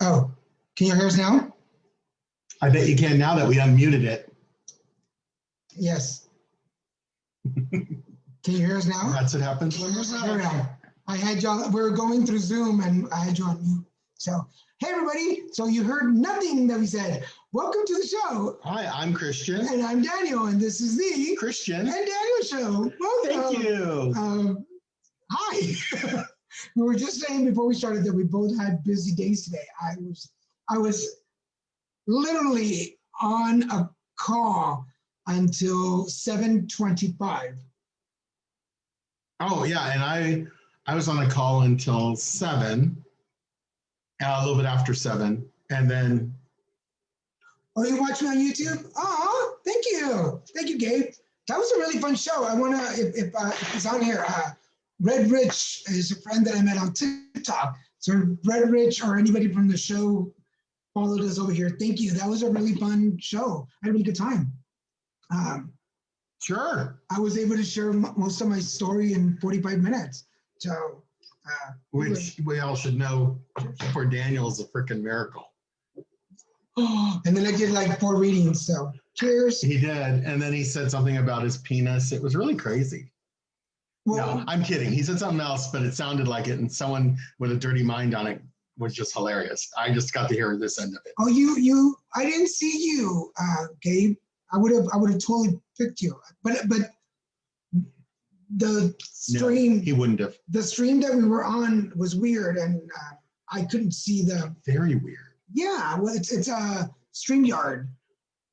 Oh, can you hear us now? I bet you can now that we unmuted it. Yes. Can you hear us now? That's what happens when we're There we are. I had you on, we were going through Zoom and I had you on mute. So, hey everybody. So you heard nothing that we said. Welcome to the show. Hi, I'm Christian. And I'm Daniel, and this is the Christian and Daniel show. Welcome. Thank you. Hi. We were just saying before we started that we both had busy days today. I was literally on a call until 7:25. Oh yeah, and I was on a call until 7, a little bit after 7, and then. Oh, you watch me on YouTube? Oh, thank you, Gabe. That was a really fun show. I wanna, if it's on here, Red Rich is a friend that I met on TikTok. So Red Rich or anybody from the show followed us over here. Thank you. That was a really fun show. I had a really good time. Sure. I was able to share most of my story in 45 minutes. So, which we all should know for Daniel is a freaking miracle. And then I did like 4 readings. So cheers. He did. And then he said something about his penis. It was really crazy. Well, no, I'm kidding. He said something else, but it sounded like it. And someone with a dirty mind on it was just hilarious. I just got to hear this end of it. Oh, I didn't see you, Gabe. I would have totally picked you, but the stream. No, he wouldn't have. The stream that we were on was weird, and I couldn't see the. Very weird. Yeah, well, it's a StreamYard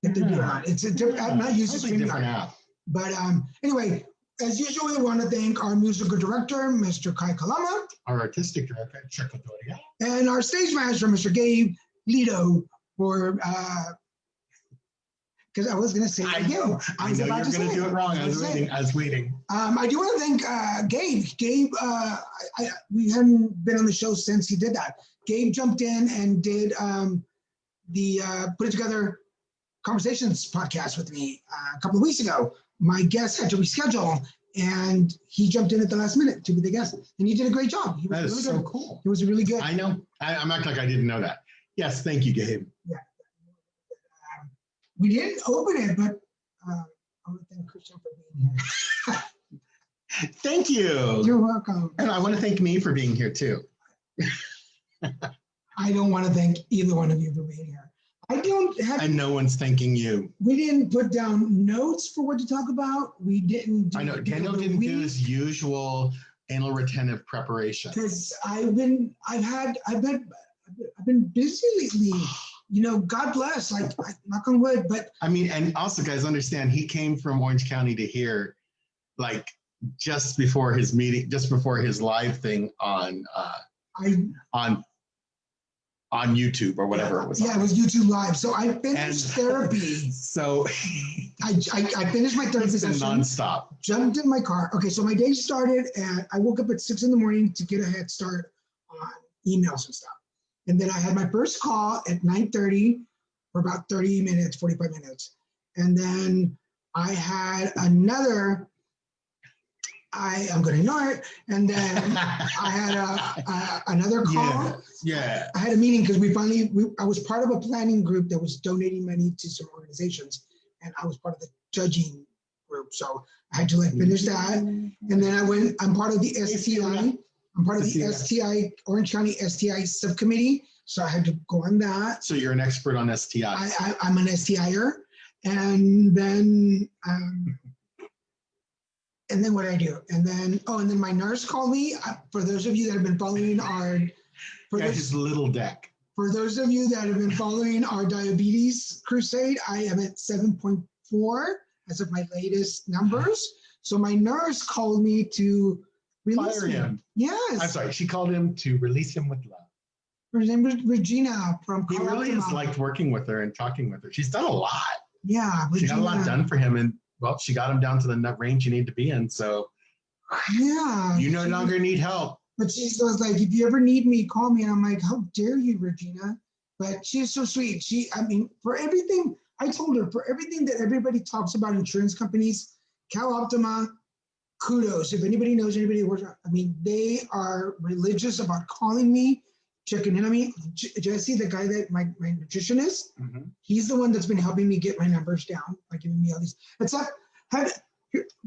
that they're doing on. It's a different. I'm not used to StreamYard. App. But anyway, as usual, we want to thank our musical director, Mr. Kai Kalama, our artistic director, Chico Doria, and our stage manager, Mr. Gabe Lido, for. Because I was going to say it again. I know you're going to do it wrong. I was waiting. I do want to thank Gabe. Gabe, we hadn't been on the show since he did that. Gabe jumped in and did put together Conversations podcast with me a couple of weeks ago. My guest had to reschedule, and he jumped in at the last minute to be the guest. And he did a great job. He was that is really so good. Cool. It was really good. I know. I'm acting like I didn't know that. Yes, thank you, Gabe. Yeah. We didn't open it, but I want to thank Christian for being here. Thank you. You're welcome. And I want to thank me for being here too. I don't want to thank either one of you for being here. I don't have. And no one's thanking you. We didn't put down notes for what to talk about. We didn't. I know Daniel didn't do his usual anal retentive preparation. Because I've been busy lately. You know, God bless, like, knock on wood, but. I mean, and also guys understand he came from Orange County to here, like just before his meeting, just before his live thing on YouTube or whatever it was. Yeah, it was YouTube Live. So I finished therapy. So I finished my therapy session. Nonstop. Jumped in my car. Okay, so my day started and I woke up at 6 a.m. to get a head start on emails and stuff. And then I had my first call at 9:30 for about 30 minutes, 45 minutes. And then I had another, I'm going to ignore it. And then I had another call. Yeah. I had a meeting because I was part of a planning group that was donating money to some organizations. And I was part of the judging group. So I had to finish that. And then I'm part of the STI. I'm part of the STI, Orange County STI subcommittee, so I had to go on that. So you're an expert on STI. I'm an STIer, and then what did I do? And then my nurse called me. For those of you that have been following his little deck. For those of you that have been following our diabetes crusade, I am at 7.4 as of my latest numbers. So my nurse called me to. Fire him. Yes. I'm sorry. She called him to release him with love. Her name was Regina from He really has liked working with her and talking with her. She's done a lot. Yeah. Regina. She got a lot done for him. And, well, she got him down to the range you need to be in. So, yeah. You no longer need help. But she goes like, if you ever need me, call me. And I'm like, how dare you, Regina? But she's so sweet. For everything, I told her, for everything that everybody talks about insurance companies, Cal Optima, kudos. If anybody knows anybody who works, they are religious about calling me checking in on me. Jesse, the guy that my nutritionist, Mm-hmm. he's the one that's been helping me get my numbers down by giving me all these.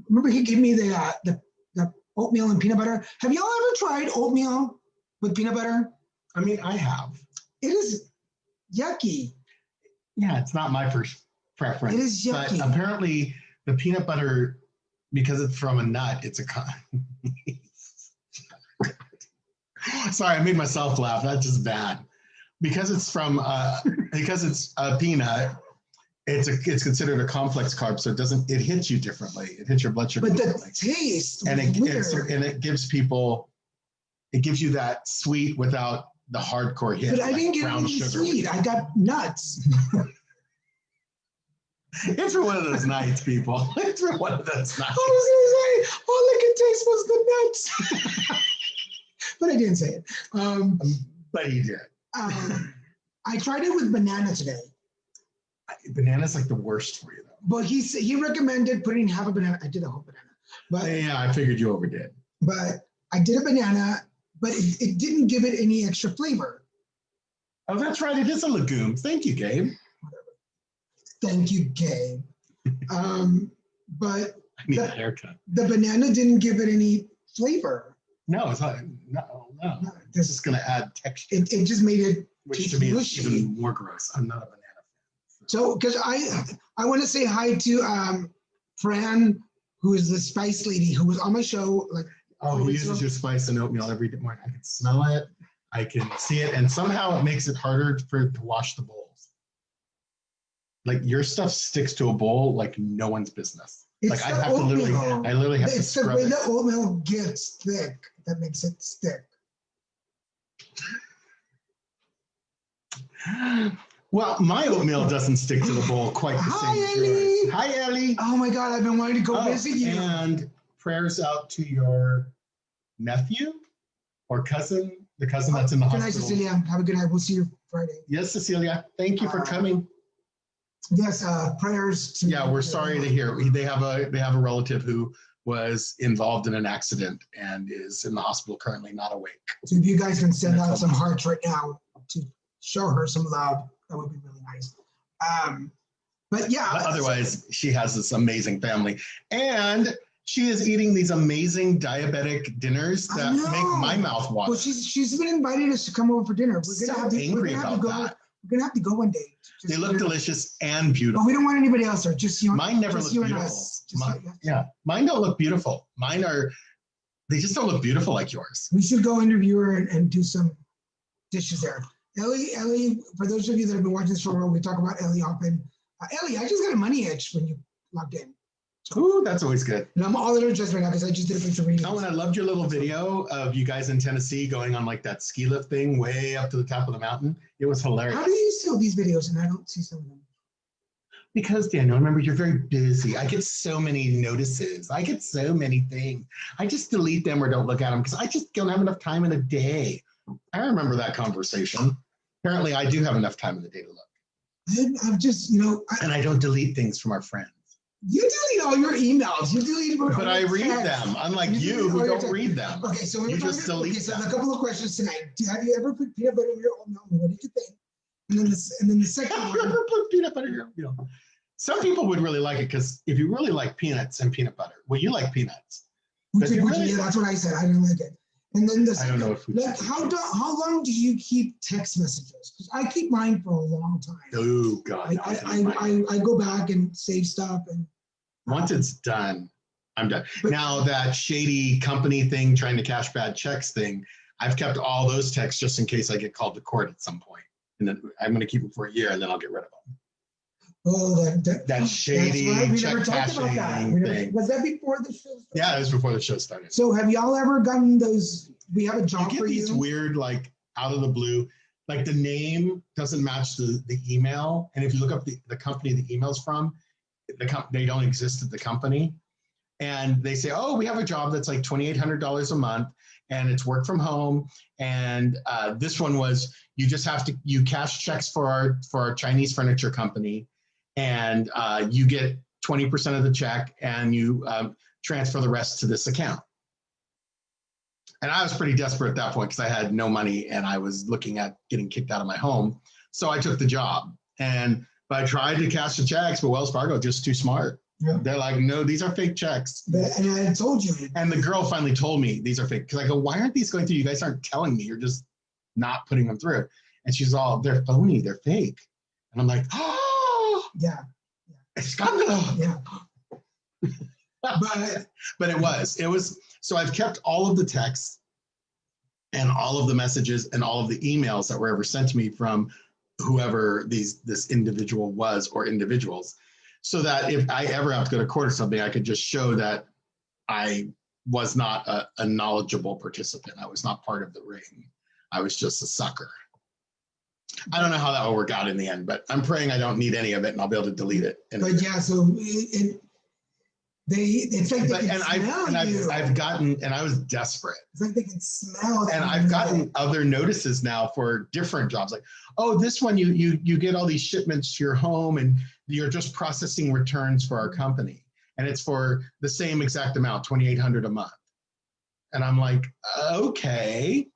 Remember he gave me the oatmeal and peanut butter. Have y'all ever tried oatmeal with peanut butter? I mean, I have. It is yucky. Yeah, it's not my first preference. It is yucky. But apparently the peanut butter, because it's from a nut, it's a sorry, I made myself laugh. That's just bad. Because it's from because it's a peanut, it's considered a complex carb, so it hits you differently. It hits your blood sugar. But differently. the taste and it weird. gives you that sweet without the hardcore hit. But I didn't get any sweet. I got nuts. It's for one of those nights, people. It's for one of those nights. I was gonna say all I could taste was the nuts. But I didn't say it. But you did. I tried it with banana today. Banana's like the worst for you, though. But he recommended putting half a banana. I did a whole banana. But yeah, I figured you overdid. But I did a banana, but it didn't give it any extra flavor. Oh, that's right. It is a legume. Thank you, Gabe. Thank you, Gabe. But I need a haircut. The banana didn't give it any flavor. No, it's not. No. This is going to add texture. It just made it, which to me is even more gross. I'm not a banana fan. So, because I want to say hi to Fran, who is the spice lady who was on my show. Like, who uses your spice and oatmeal every morning? I can smell it. I can see it, and somehow it makes it harder for it to wash the bowls. Like your stuff sticks to a bowl like no one's business. Like I have to literally have to scrub it. It's the way the oatmeal gets thick that makes it stick. Well, my oatmeal doesn't stick to the bowl quite the same as yours. Hi, Ellie. Oh my God, I've been wanting to go visit you. And prayers out to your nephew or cousin, the cousin that's in the hospital. Good night, Cecilia. Have a good night. We'll see you Friday. Yes, Cecilia. Thank you for coming. Yes, prayers to. Yeah, we're sorry to hear. They have a relative who was involved in an accident and is in the hospital currently, not awake. So if you guys can send out some hearts right now to show her some love, that would be really nice. But yeah. But otherwise, she has this amazing family, and she is eating these amazing diabetic dinners that make my mouth water. Well, she's been inviting us to come over for dinner. We're gonna have to go one day. They look delicious and beautiful. But we don't want anybody else there. Just you. Mine never look beautiful. Mine don't look beautiful. They just don't look beautiful like yours. We should go interview her and do some dishes there. Ellie, for those of you that have been watching this show, we talk about Ellie often. Ellie, I just got a money itch when you logged in. Ooh, that's always good. And I'm all interested right now because I just did a bunch of readings. Oh, and I loved your little video of you guys in Tennessee going on like that ski lift thing way up to the top of the mountain. It was hilarious. How do you see all these videos and I don't see some of them? Because, Daniel, remember, you're very busy. I get so many notices. I get so many things. I just delete them or don't look at them because I just don't have enough time in a day. I remember that conversation. Apparently, I do have enough time in the day to look. I'm just, and I don't delete things from our friends. You delete all your emails. You delete but I read them, unlike you who don't read them. Okay, so you just delete them. So a couple of questions tonight. Have you ever put peanut butter in your oatmeal? What did you think? And then the second one. Have you ever put peanut butter in your oatmeal? Some people would really like it because if you really like peanuts and peanut butter, well, you like peanuts. Yeah, that's what I said. I didn't like it. And then the second, I don't know if how long do you keep text messages? Because I keep mine for a long time. Oh God! I go back and save stuff, and once it's done, I'm done. But now that shady company thing, trying to cash bad checks thing, I've kept all those texts just in case I get called to court at some point, and then I'm going to keep them for a year, and then I'll get rid of them. Oh, that shady check cashing thing. Was that before the show started? Yeah, it was before the show started. So have y'all ever gotten those? We have a job for you. These weird, like out of the blue, like the name doesn't match the email, and if you look up the company the email's from, they don't exist at the company, and they say, oh, we have a job that's like $2,800 a month, and it's work from home, and this one was you cash checks for our Chinese furniture company. And you get 20% of the check and you transfer the rest to this account. And I was pretty desperate at that point because I had no money and I was looking at getting kicked out of my home. So I took the job, but I tried to cash the checks, but Wells Fargo just too smart. Yeah. They're like, no, these are fake checks. And I told you. And the girl finally told me these are fake. Because I go, why aren't these going through? You guys aren't telling me. You're just not putting them through. And she's all, they're phony. They're fake. And I'm like, oh. Yeah. Scandal. Yeah. But it was. So I've kept all of the texts and all of the messages and all of the emails that were ever sent to me from whoever this individual was or individuals. So that if I ever have to go to court or something, I could just show that I was not a knowledgeable participant. I was not part of the ring. I was just a sucker. I don't know how that will work out in the end, but I'm praying I don't need any of it and I'll be able to delete it. But yeah, so it's like they can smell you. I've gotten, and I was desperate. It's like they can smell. And I've gotten other notices now for different jobs. Like, oh, this one, you get all these shipments to your home and you're just processing returns for our company. And it's for the same exact amount, $2,800 a month. And I'm like, okay,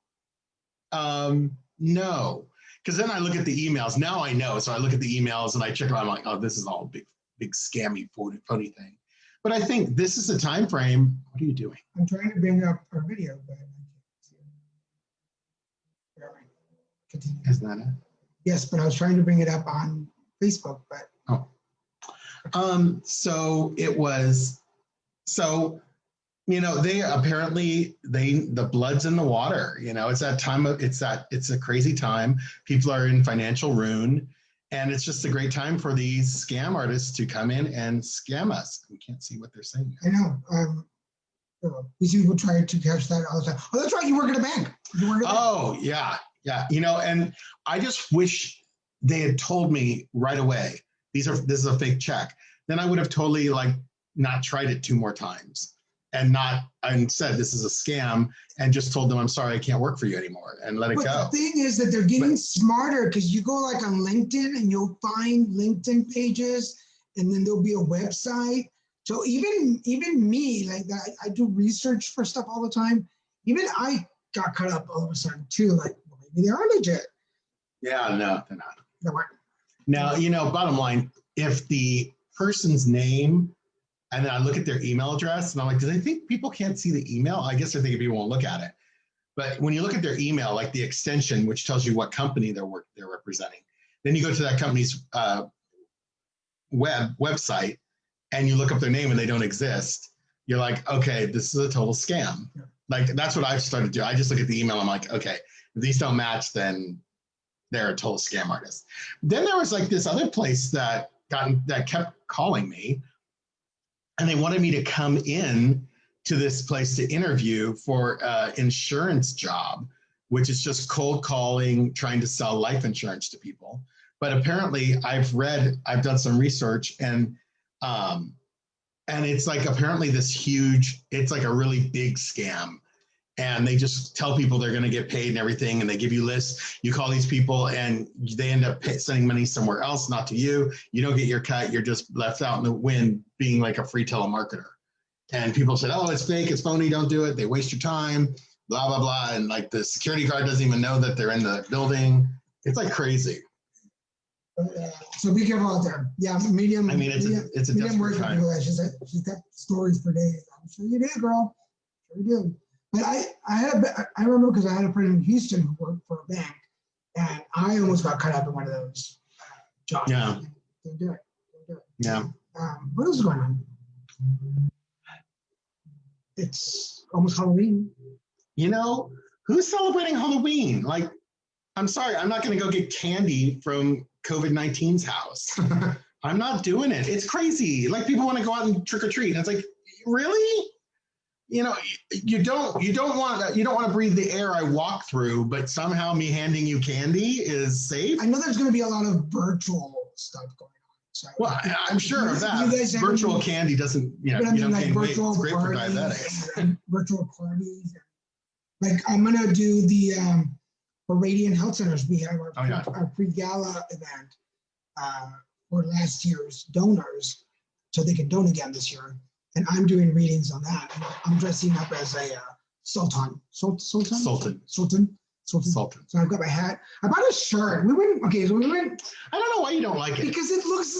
no. Because then I look at the emails. Now I know. So I look at the emails and I check them out. I'm like, oh, this is all big scammy, phony thing. But I think this is a time frame. What are you doing? I'm trying to bring up our video, but I can't see it. Continue. Is that it? Yes, but I was trying to bring it up on Facebook, but. Oh. So it was, they apparently, the blood's in the water, it's that time it's a crazy time. People are in financial ruin. And it's just a great time for these scam artists to come in and scam us. We can't see what they're saying. I know. These people try to catch that all the time. Oh, that's right. You work at a bank. Oh, yeah. Yeah. And I just wish they had told me right away, this is a fake check. Then I would have totally not tried it 2 more times and said this is a scam and just told them, I'm sorry, I can't work for you anymore and let it go. The thing is that they're getting smarter because you go on LinkedIn and you'll find LinkedIn pages and then there'll be a website. So even me, I do research for stuff all the time. Even I got caught up all of a sudden too. Maybe they are legit. Yeah, no, they're not. They weren't. Now, bottom line, if the person's name and then I look at their email address and I'm like, do they think people can't see the email? I guess they're thinking people won't look at it. But when you look at their email, like the extension, which tells you what company they're representing, then you go to that company's website and you look up their name and they don't exist. You're like, okay, this is a total scam. Yeah. That's what I've started to do. I just look at the email. I'm like, okay, if these don't match, then they're a total scam artist. Then there was this other place that kept calling me. And they wanted me to come in to this place to interview for an insurance job, which is just cold calling, trying to sell life insurance to people. But apparently I've done some research and it's apparently this huge, it's a really big scam. And they just tell people they're going to get paid and everything. And they give you lists. You call these people and they end up sending money somewhere else, not to you. You don't get your cut. You're just left out in the wind being like a free telemarketer. And people said, oh, it's fake. It's phony. Don't do it. They waste your time, blah, blah, blah. And the security guard doesn't even know that they're in the building. It's crazy. So be careful out there. Yeah, medium. I mean, it's a desperate time. She's got stories for days. I'm sure you did, girl. Sure you did. But I remember because I had a friend in Houston who worked for a bank, and I almost got caught up in one of those jobs. Yeah. Don't do it. Yeah. What else is going on? It's almost Halloween. Who's celebrating Halloween? I'm sorry, I'm not going to go get candy from COVID-19's house. I'm not doing it. It's crazy. People want to go out and trick or treat. And it's really? You don't want to breathe the air I walk through, but somehow me handing you candy is safe. I know there's going to be a lot of virtual stuff going on. So well, I'm sure of that. Virtual candy doesn't, you don't gain weight. It's great for diabetics. Virtual parties. I'm going to do the for Radiant Health Centers. We have our pre-gala event for last year's donors, so they can donate again this year. And I'm doing readings on that. I'm dressing up as a Sultan. Sultan. So I've got my hat. I bought a shirt. We went. I don't know why you don't like it. Because it looks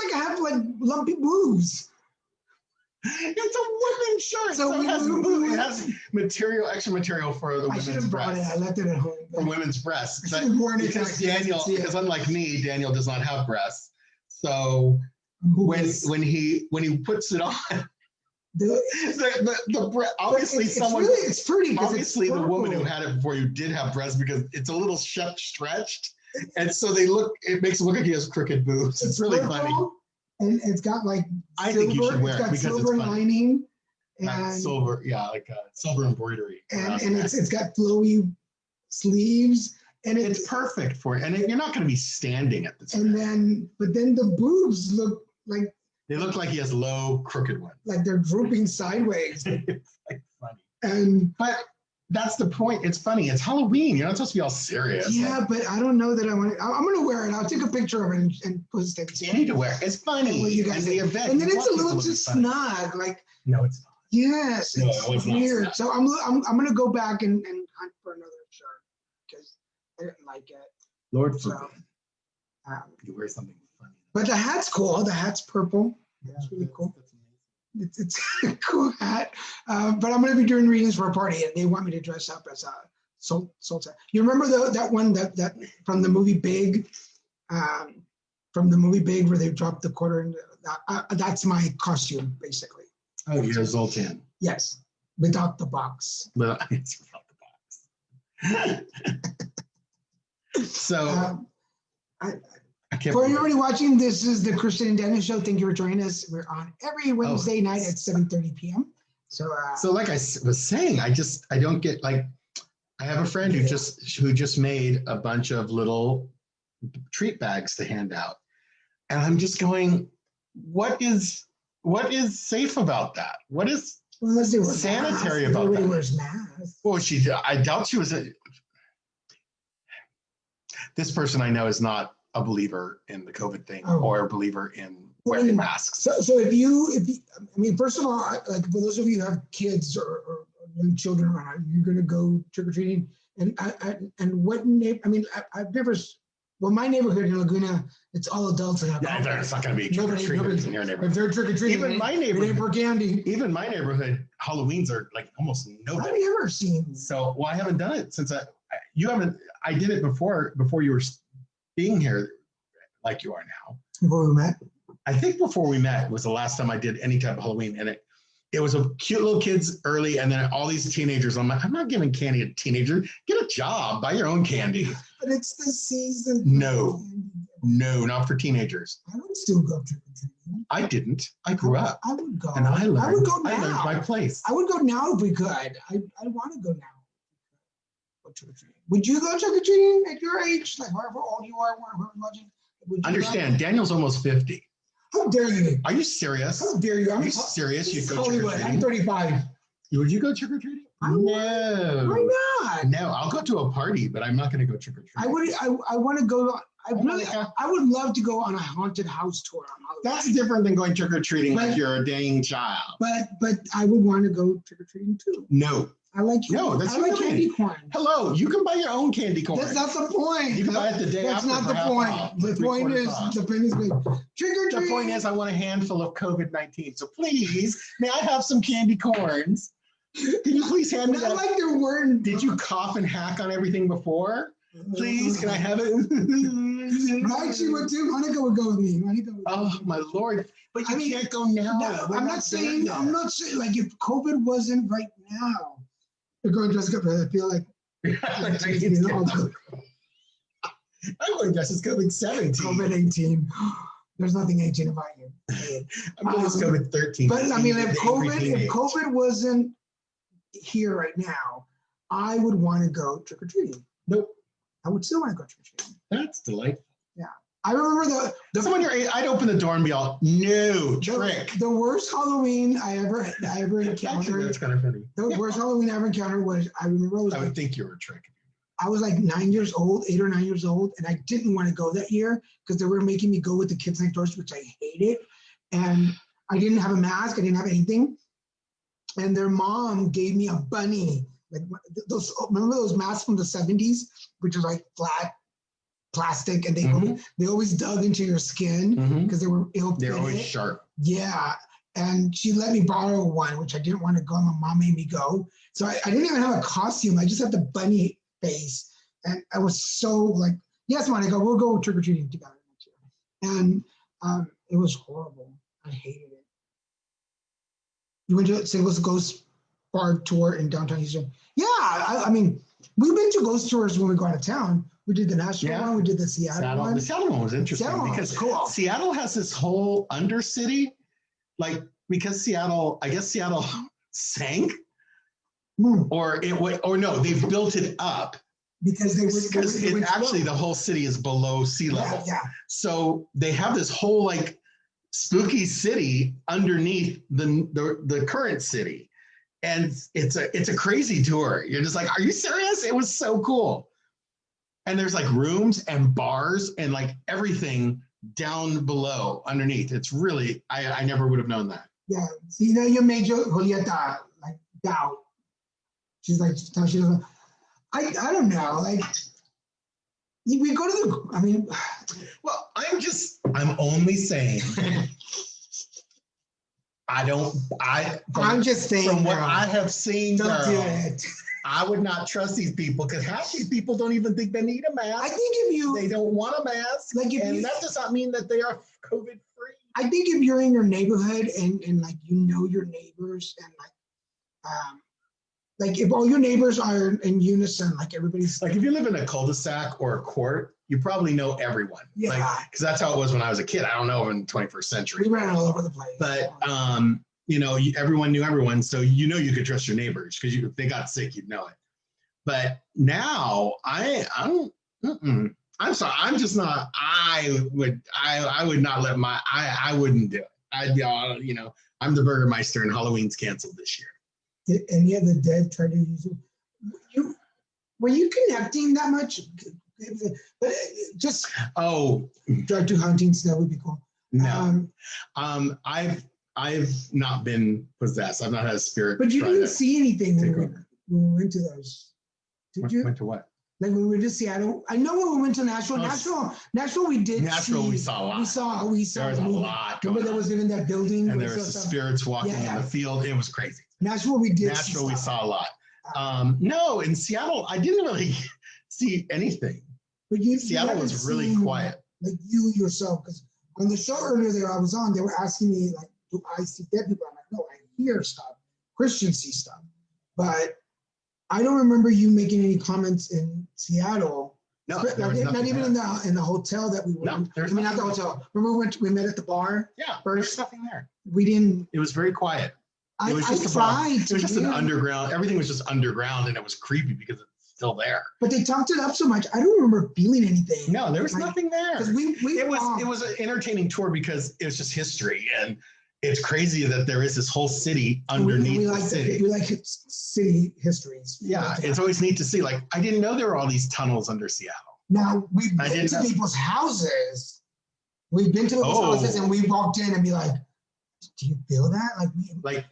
like I have like lumpy boobs. It's a women's shirt. So it has material, extra material for the women's breasts. I left it at home. For women's breasts. Because unlike me, Daniel does not have breasts. So when he puts it on, obviously it's pretty. Obviously, the woman who had it before you did have breasts because it's a little stretched, and so it makes it look like he has crooked boobs. It's really funny. And it's got like I think you should wear it because it's lining and silver, silver embroidery. And it's got flowy sleeves, and it's perfect for it. And you're not going to be standing at this. But then the boobs look like they look like he has low, crooked ones, like they're drooping sideways. It's like funny, but that's the point. It's funny. It's Halloween. You're not supposed to be all serious. Yeah, but I don't know that I want it. I'm going to wear it. I'll take a picture of it and post it. You need to wear it. It's funny. You guys the event. And then it's a little too snug. Like no, it's not. Yes, it's weird. So I'm going to go back and hunt for another shirt because I didn't like it. Lord forbid. You wear something funny. But the hat's cool. The hat's purple. Yeah, it's really cool. It's a cool hat, but I'm going to be doing readings for a party, and they want me to dress up as a Sultan. You remember that one that from the movie Big, where they dropped the quarter? In that's my costume, basically. Oh, you're Sultan. Yes, without the box. Without the box. So. For everybody watching, this is the Kristen and Daniel Show. Thank you for joining us. We're on every Wednesday night at 7:30 p.m. So like I was saying, I don't get like, I have a friend who just made a bunch of little treat bags to hand out, and I'm just going, what is safe about that? What is sanitary about that? Everybody wears masks. Well, I doubt she was this person I know is not a believer in the COVID thing or a believer in wearing masks. So if you, first of all, like for those of you who have kids or young children around, you're going to go trick or treating, and what I've never. Well, my neighborhood in Laguna, it's all adults. And there's not going to be trick or treaters in your neighborhood. If they're trick or treating, even my neighborhood for candy. Even my neighborhood, Halloweens are like almost nobody. Have you ever seen? So, I haven't done it since you haven't. I did it before you were being here like you are now. Before we met? I think before we met was the last time I did any type of Halloween. And it was a cute little kids early, and then all these teenagers. I'm like, I'm not giving candy to teenagers. Get a job, buy your own candy. But it's the season. No, not for teenagers. I would still go trick or treating. I didn't. I grew up. I would go. And I learned. I would go now. I learned my place. I would go now if we could. I want to go now. Would you go trick or treating at your age, like however old you are, wherever you're watching? Understand, Daniel's almost 50. How dare you? Are you serious? How dare you? Are you serious? You go trick or treating? I'm 35. Would you go trick or treating? No. Why not? No, I'll go to a party, but I'm not going to go trick or treating. I want to go. I would love to go on a haunted house tour on Halloween. That's different than going trick or treating like you're a dang child. But I would want to go trick or treating too. No. I like candy corn. Hello, you can buy your own candy corn. That's not the point. You can buy it the day after. That's not the point. The point is trick or treat. The point is I want a handful of COVID-19. So please, may I have some candy corns? Can you please hand me that? Like they're word. Did you cough and hack on everything before? Please, can I have it? Actually, Monica would go with me. Oh my Lord! But you can't go now. I'm not saying like if COVID wasn't right now. They're going dressed up. I feel like I'm going dressed as COVID-17. COVID-18. There's nothing 18 about you. I'm going as COVID-13. But I mean, if COVID wasn't here right now, I would want to go trick or treating. Nope. I would still want to go trick or treating. That's delightful. Yeah. I remember I'd open the door and be all, no, trick. The worst Halloween I ever encountered. Actually, that's kind of funny. The worst Halloween I ever encountered was, I would think you were a trick. I was like 8 or 9 years old, and I didn't want to go that year because they were making me go with the kids next door, which I hated. And I didn't have a mask. I didn't have anything. And their mom gave me a bunny like those, remember those masks from the 70s, which are like flat plastic, and they always dug into your skin because they were ill. They're always sharp. Yeah. And she let me borrow one, which I didn't want to go. My mom made me go. So I didn't even have a costume. I just had the bunny face. And I was so like, yes, Mom, I go, we'll go trick-or-treating together next year. And it was horrible. I hated it. You went to St. Louis Ghost Bar tour in downtown Houston? Yeah, I mean, we've been to ghost tours when we go out of town. We did the Nashville one. We did the Seattle one. The Seattle one was interesting because cool. Seattle has this whole undercity. Like, because Seattle, I guess Seattle sank, or no, they've built it up because actually the whole city is below sea level. Yeah. So they have this whole like spooky city underneath the current city, and it's a crazy tour. You're just like, are you serious? It was so cool, and there's like rooms and bars and like everything down below underneath. It's really, I never would have known that. Yeah. So you know your major Julieta, like doubt. She's like, she doesn't, I don't know. Like we go to I mean, well, I'm only saying I'm just saying from what I have seen, don't do it. I would not trust these people because half these people don't even think they need a mask. I think they don't want a mask, like and that does not mean that they are COVID free. I think if you're in your neighborhood and like you know your neighbors and like if all your neighbors are in unison, like everybody's like if you live in a cul-de-sac or a court, you probably know everyone. Yeah, because that's how it was when I was a kid. I don't know in the 21st century. We ran all over the place. But you know, everyone knew everyone, so you know you could trust your neighbors because if they got sick, you'd know it. But now I'm sorry, I'm just not. I would not let I wouldn't do it. I'd be all, you know, I'm the Burgermeister and Halloween's canceled this year. Did any of the dead try to use it? Were you connecting that much? But just drive to hauntings, that would be cool. No, I've not been possessed. I've not had a spirit. But you didn't see anything when we went to those. Did you? Went to what? Like when we went to Seattle. I know when we went to Nashville. Nashville, we did. Nashville, we saw a lot. We saw. There was a lot. Remember there was in that building. And there was the spirits walking in the field. It was crazy. Nashville, we did. Nashville, we saw a lot. No, in Seattle, I didn't really see anything. But Seattle was really quiet. Like you yourself, because on the show earlier there I was on, they were asking me like, do I see dead people? I'm like, no, I hear stuff. Christians see stuff. But I don't remember you making any comments in Seattle. No, not even in the hotel that we went. No, I mean, not the hotel. Remember we met at the bar? Yeah, first. There's nothing there. We didn't. It was very quiet. It was just an underground. Everything was just underground, and it was creepy because it's still there. But they talked it up so much. I don't remember feeling anything. No, there was nothing there. It was an entertaining tour because it was just history, and it's crazy that there is this whole city underneath the city. We like city histories. Yeah, it's always neat to see. Like, I didn't know there were all these tunnels under Seattle. Now, we've been to people's houses. We've been to people's houses, and we walked in and be like, do you feel that? Like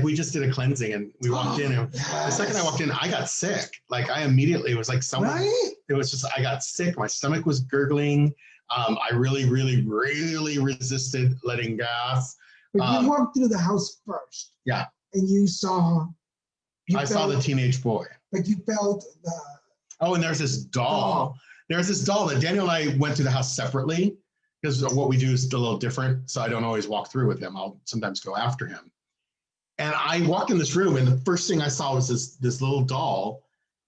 we just did a cleansing and we walked in, and the second I walked in, I got sick. Like I immediately, it was like someone, it was just, I got sick. My stomach was gurgling. I really, really, really resisted letting gas. But you walked through the house first. Yeah. And you saw. I saw the teenage boy. But you felt the. Oh, and there's this doll. There's this doll that Daniel and I went to the house separately because what we do is a little different. So I don't always walk through with him. I'll sometimes go after him. And I walked in this room, and the first thing I saw was this little doll.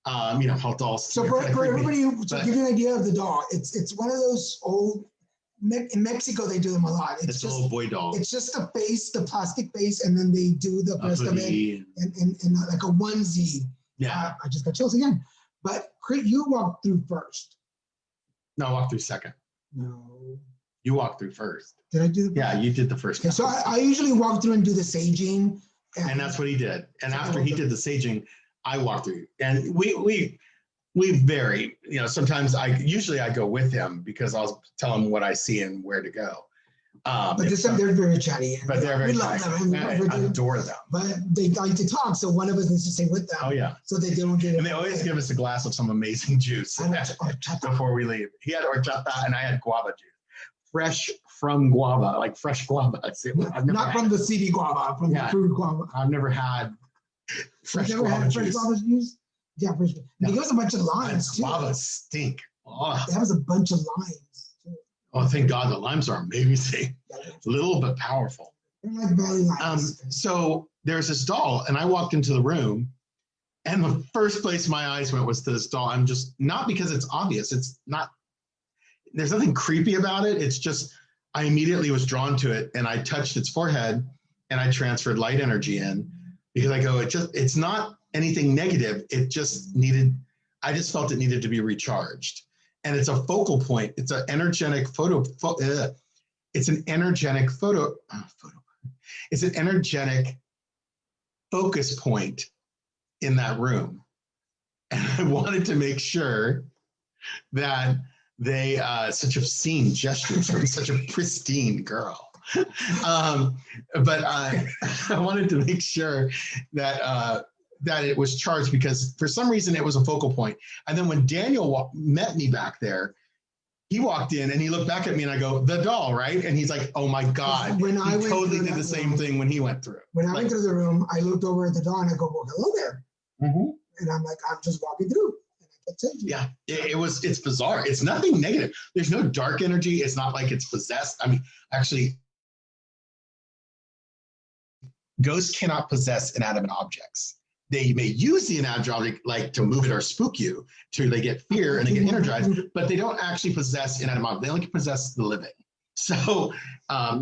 You know how dolls. So for everybody, to give you an idea of the doll, it's one of those old. In Mexico, they do them a lot. It's just a little boy doll. It's just the face, the plastic face, and then they do the rest of it in like a onesie. Yeah. I just got chills again. But you walked through first. No, I walked through second. No. You walked through first. Did I do the Yeah, you did the first. Okay, so I usually walk through and do the saging. And that's what he did. And after he did the saging, I walked through. And we vary. You know, sometimes I go with him because I'll tell him what I see and where to go. But they're very chatty. But they're very love them. I adore them. But they like to talk, so one of us needs to stay with them. Oh, yeah. So they don't get it. And they always give us a glass of some amazing juice before we leave. He had horchata and I had guava juice. Fresh from guava, like fresh guava. Not from the CD guava, from the fruit guava. I've never had fresh guava juice. Yeah, fresh. No. They give us a bunch of limes too. Guavas stink. Oh. They have us a bunch of limes too. Oh, thank God, the limes are amazing. Little but powerful. They're like valley limes. So there's this doll, and I walked into the room, and the first place my eyes went was to this doll. I'm just, not because it's obvious. It's not, there's nothing creepy about it. It's just, I immediately was drawn to it, and I touched its forehead, and I transferred light energy in, because I go, it's not anything negative. It just needed, I just felt it needed to be recharged. And it's a focal point. It's an energetic it's an energetic it's an energetic focus point in that room. And I wanted to make sure that they, such obscene gestures from such a pristine girl. But I wanted to make sure that, that it was charged, because for some reason it was a focal point. And then when Daniel met me back there, he walked in and he looked back at me and I go, the doll, right? And he's like, oh my God. When I totally did the same thing when he went through. When I went through the room, I looked over at the doll and I go, well, hello there. Mm-hmm. And I'm like, I'm just walking through. Yeah, it's bizarre. It's nothing negative. There's no dark energy. It's not like it's possessed. I mean, actually, ghosts cannot possess inanimate objects. They may use the inanimate object like to move it or spook you, to they get fear and they get energized, but they don't actually possess inanimate objects. They only possess the living. So I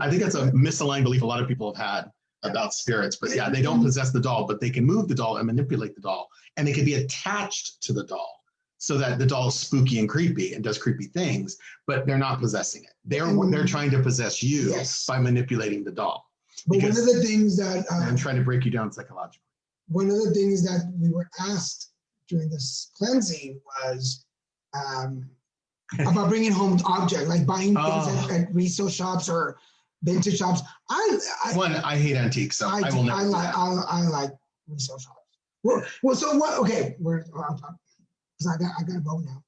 think that's a misaligned belief a lot of people have had about spirits. But yeah, they don't possess the doll, but they can move the doll and manipulate the doll, and they can be attached to the doll so that the doll is spooky and creepy and does creepy things, but they're not possessing it. They're trying to possess you by manipulating the doll. But one of the things that I'm trying to break you down psychologically. One of the things that we were asked during this cleansing was about bringing home objects, like buying things at resale shops or vintage shops. I hate antiques, so I will never. I like resale shops. Well, so what? Okay, because I got a vote now.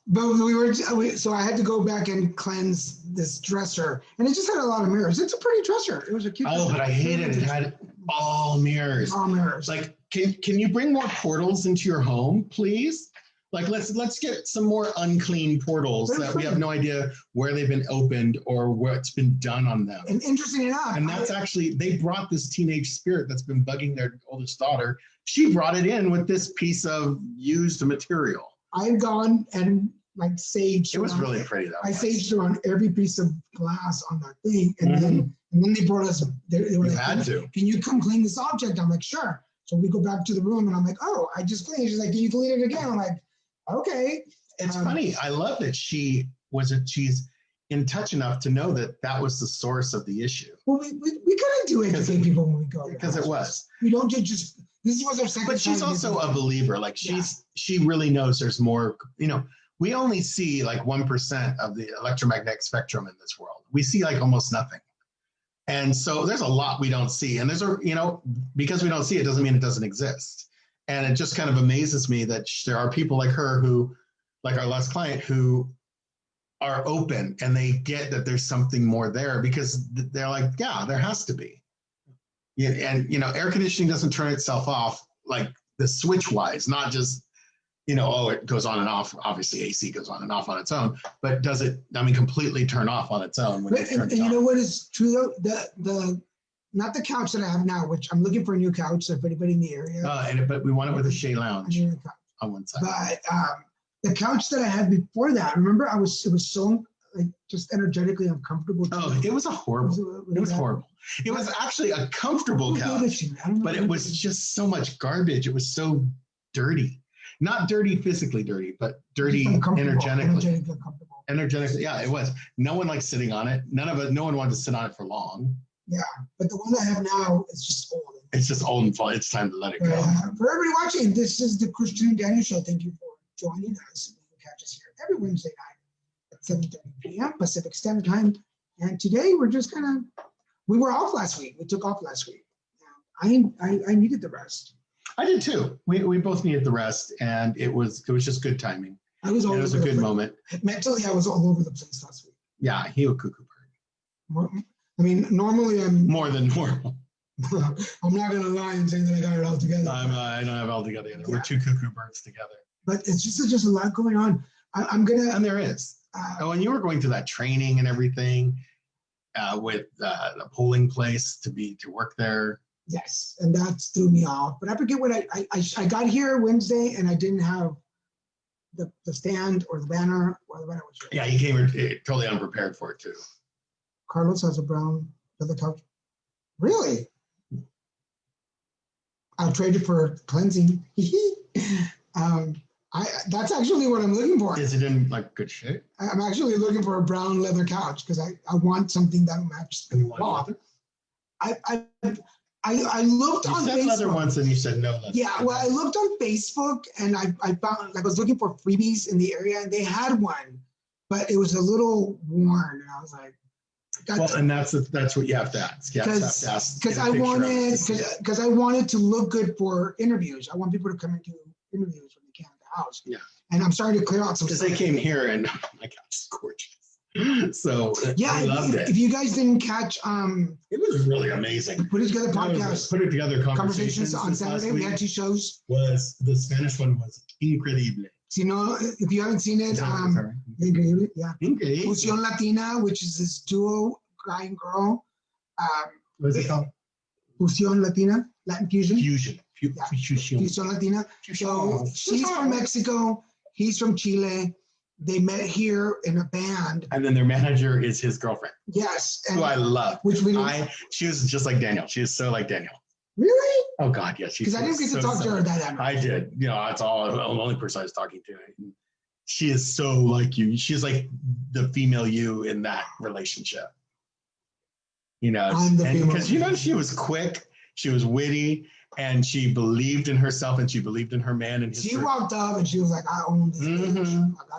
But so I had to go back and cleanse this dresser, and it just had a lot of mirrors. It's a pretty dresser. It was a cute. Oh, but I hated it. It had all mirrors. All mirrors. Like, can you bring more portals into your home, please? Like, let's get some more unclean portals that we have no idea where they've been opened or what's been done on them. And interesting enough, and that's actually, they brought this teenage spirit that's been bugging their oldest daughter. She brought it in with this piece of used material. I've gone and like saged. It was really pretty though. I saged around every piece of glass on that thing, and then they brought us. They were like, can you come clean this object? I'm like, sure. So we go back to the room, and I'm like, oh, I just cleaned. She's like, can you clean it again? I'm like, okay. It's funny. I love that she's in touch enough to know that was the source of the issue. Well, we couldn't do educate people when we go because it was. We don't just. This was our second. But she's also a believer. Like she really knows there's more. You know, we only see like 1% of the electromagnetic spectrum in this world. We see like almost nothing, and so there's a lot we don't see. And because we don't see it doesn't mean it doesn't exist. And it just kind of amazes me that there are people like her who, like our last client, who are open and they get that there's something more there because they're like, yeah, there has to be. Yeah, and air conditioning doesn't turn itself off like the switch wise, not just it goes on and off. Obviously, AC goes on and off on its own, but does it? I mean, completely turn off on its own when you turn it on. You know what is true though? The not the couch that I have now, which I'm looking for a new couch. So if anybody in the area, but we want it with a shea lounge on one side. But the couch that I had before that, remember, it was so like just energetically uncomfortable. Oh, it was horrible. It was horrible. It was actually a comfortable couch, but it was just so much garbage. It was so dirty. Not dirty physically dirty, but dirty energetically. Energetically, yeah, it was. No one liked sitting on it. No one wanted to sit on it for long. Yeah, but the one I have now is just old. It's just old and fun. It's time to let it go. For everybody watching, this is the Christian and Daniel Show. Thank you for joining us. You can catch us here every Wednesday night at 7:30 p.m. Pacific Standard Time. And today we're just we were off last week. We took off last week. I needed the rest. I did too. We both needed the rest, and it was just good timing. It was a good moment. Mentally, I was all over the place last week. Yeah, he was cuckoo bird. I mean, normally I'm more than normal. I'm not gonna lie and say that I got it all together. I don't have it all together either. Yeah. We're two cuckoo birds together. But it's just a lot going on. I'm gonna. And there is. And you were going through that training and everything with the polling place to work there. Yes, and that threw me off. But I forget what I got here Wednesday and I didn't have the stand or the banner or the banner was ready. Yeah, you came here totally unprepared for it too. Carlos has a brown leather couch. Really? I'll trade it for cleansing. That's actually what I'm looking for. Is it in like good shape? I'm actually looking for a brown leather couch because I want something that matches the wall. I looked on Facebook. You said leather once and you said no leather. Yeah, well, I looked on Facebook and I found, I was looking for freebies in the area and they had one, but it was a little worn and I was like, well, and that's what you have to ask. Because I wanted to look good for interviews. I want people to come and do interviews when they can at the house. Yeah. And I'm starting to clear out some stuff. Because they came here and oh my gosh, it's gorgeous. So yeah, I loved it. If you guys didn't catch, it was really amazing. Put it together podcast. Put it together conversations on Saturday. We had 2 shows. The Spanish one was increíble. So, if you haven't seen it, Increíble, yeah. Increíble. Fusión Latina, which is this duo, guy and girl. What is it called? Fusión Latina, Latin fusion. Fusión Latina. So she's from Mexico, he's from Chile. They met here in a band. And then their manager is his girlfriend. Yes. Who I love. She was just like Daniel. She is so like Daniel. Really? Oh God, yes. Because I didn't get to talk to her that much. I did. That's all. The only person I was talking to. She is so like you. She's like the female you in that relationship. Because she was quick, she was witty, and she believed in herself and she believed in her man. And she walked up and she was like, "I own this. I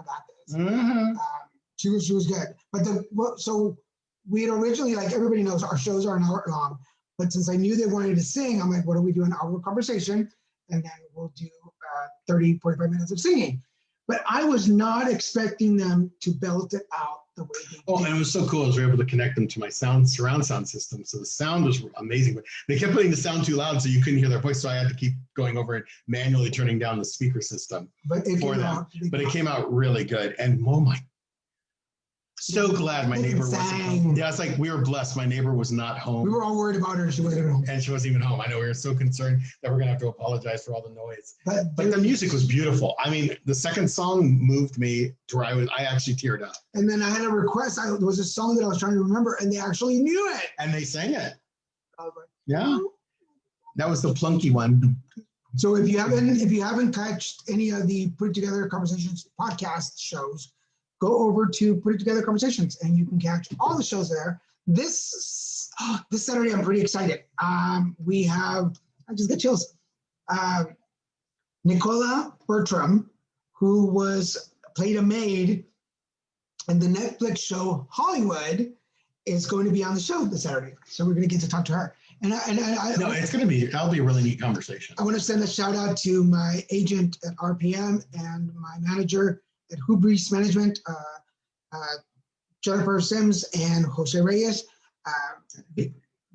got this." Mm-hmm. She was good. But so we had originally, like everybody knows, our shows are an hour long. But since I knew they wanted to sing, I'm like, what do we do? An hour conversation, and then we'll do 30, 45 minutes of singing. But I was not expecting them to belt it out the way they did. Oh, and it was so cool. I was able to connect them to my surround sound system. So the sound was amazing. But they kept putting the sound too loud, so you couldn't hear their voice. So I had to keep going over and manually turning down the speaker system for them. But it came out really good. And oh my. So glad my neighbor wasn't home. Yeah, it's like we were blessed. My neighbor was not home. We were all worried about her. She wasn't home. And she wasn't even home. I know we were so concerned that we're going to have to apologize for all the noise. But the music was beautiful. I mean, the second song moved me to where I actually teared up. And then I had a request. There was a song that I was trying to remember, and they actually knew it. And they sang it. Yeah. That was the plunky one. So if you haven't catched any of the Put Together Conversations podcast shows, go over to Put It Together Conversations and you can catch all the shows there. This Saturday, I'm pretty excited. We have, I just got chills. Nicola Bertram, who played a maid in the Netflix show Hollywood, is going to be on the show this Saturday. So we're going to get to talk to her. That'll be a really neat conversation. I want to send a shout out to my agent at RPM and my manager at Hubris Management, Jennifer Sims and Jose Reyes.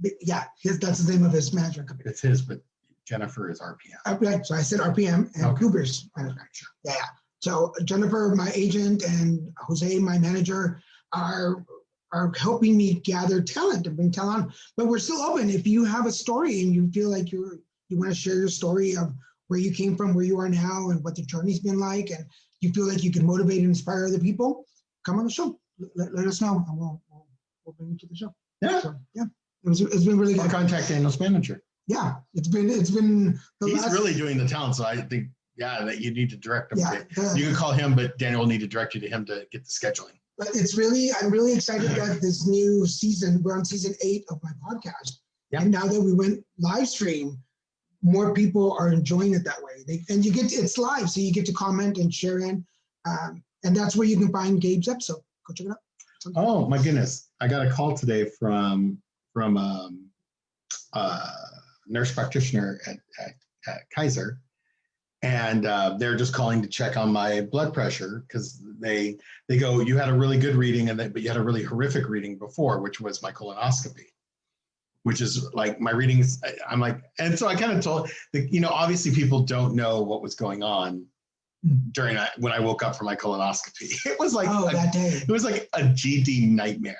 That's the name of his management company. It's his, but Jennifer is RPM. Right, so I said RPM and okay. Hubris Management. Yeah. So Jennifer, my agent, and Jose, my manager, are helping me gather talent and bring talent on. But we're still open. If you have a story and you feel like you want to share your story of where you came from, where you are now, and what the journey's been like, and you feel like you can motivate and inspire other people, come on the show. Let us know, and we'll bring you to the show. Yeah, so, yeah. It's been really good. Contact Daniel's manager. Yeah, it's been. He's really doing the talent, so I think that you need to direct him. Yeah, you can call him, but Daniel will need to direct you to him to get the scheduling. But I'm really excited that this new season. We're on season 8 of my podcast, Yeah. And now that we went live stream, more people are enjoying it that way. And you get it's live, so you get to comment and share in, and that's where you can find Gabe's episode. Go check it out. Oh my goodness! I got a call today from nurse practitioner at Kaiser, and they're just calling to check on my blood pressure because they go, you had a really good reading, but you had a really horrific reading before, which was my colonoscopy, which is like my readings. I'm like, and so I kind of told, obviously people don't know what was going on during when I woke up from my colonoscopy. It was like that day. It was like a GD nightmare.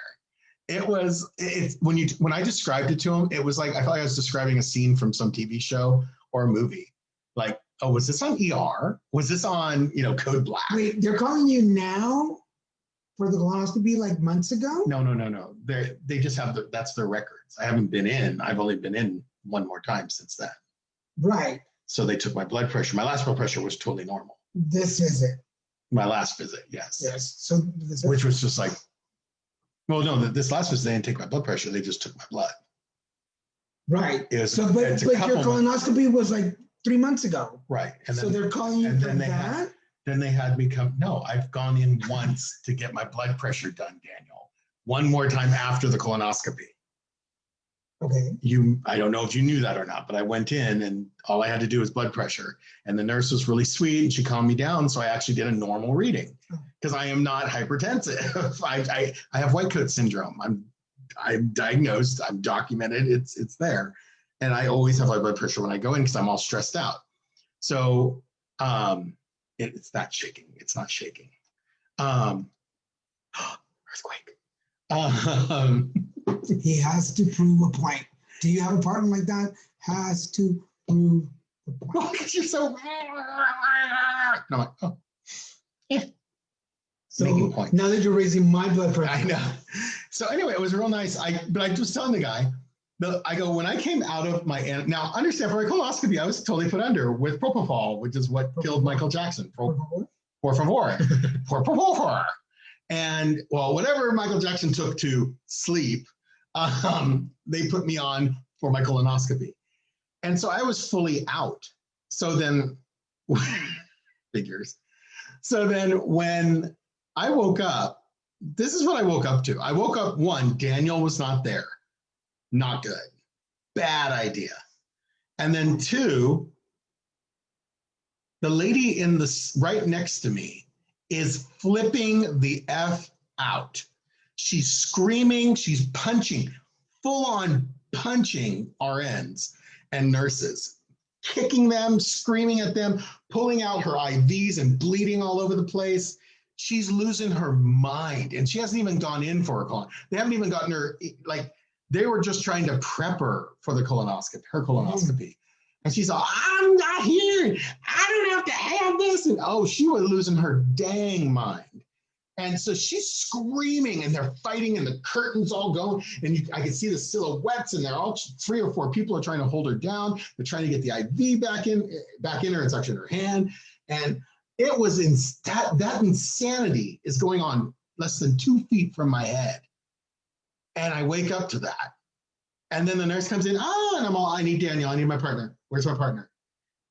When I described it to him, it was like I felt like I was describing a scene from some TV show or a movie. Like, oh, was this on ER? Was this on Code Black? Wait, they're calling you now for the colonoscopy like months ago? No. They just have that's their records. I haven't been in. I've only been in one more time since then. Right. So they took my blood pressure. My last blood pressure was totally normal. This visit. My last visit, yes. Yes. So which was just like, well, no, this last visit they didn't take my blood pressure. They just took my blood. Right. It was, so, but your colonoscopy was like 3 months ago. Right. And so they're calling you for that? Then they had me come. No, I've gone in once to get my blood pressure done, Daniel. One more time after the colonoscopy. Okay. I don't know if you knew that or not, but I went in and all I had to do was blood pressure. And the nurse was really sweet and she calmed me down. So I actually did a normal reading because I am not hypertensive. I have white coat syndrome. I'm diagnosed. I'm documented. It's there. And I always have high blood pressure when I go in because I'm all stressed out. So it's not shaking. It's not shaking. Earthquake. He has to prove a point. Do you have a partner like that? Has to prove a point. Well, because you're so. And I'm like, oh, yeah. So making a point. Now that you're raising my blood pressure. I know. So anyway, it was real nice. But I was telling the guy, I go, when I came out of now understand, for my colonoscopy, I was totally put under with propofol, which is what killed Michael Jackson. Por favor. Por favor. And well, whatever Michael Jackson took to sleep, they put me on for my colonoscopy. And so I was fully out. So then, figures. So then when I woke up, this is what I woke up to. I woke up, one, Daniel was not there. Not good. Bad idea. And then two, the lady right next to me is flipping the F out. She's screaming, she's punching, full on punching RNs and nurses, kicking them, screaming at them, pulling out her IVs and bleeding all over the place. She's losing her mind, and she hasn't even gone in for a colon. They haven't even gotten her, they were just trying to prep her for her colonoscopy. And she's like, I'm not here. I don't have to have this. And she was losing her dang mind. And so she's screaming and they're fighting and the curtains all going. And I can see the silhouettes and they're all 3 or 4 people are trying to hold her down. They're trying to get the IV back in her. It's actually in her hand. And it was that insanity is going on less than 2 feet from my head. And I wake up to that. And then the nurse comes in, and I'm all, I need Daniel, I need my partner. Where's my partner?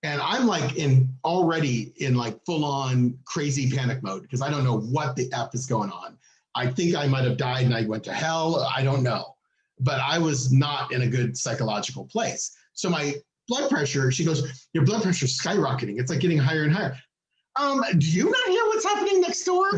And I'm like already in like full on crazy panic mode because I don't know what the F is going on. I think I might have died and I went to hell. I don't know. But I was not in a good psychological place. So my blood pressure, she goes, your blood pressure's skyrocketing. It's like getting higher and higher. Do you not hear what's happening next door?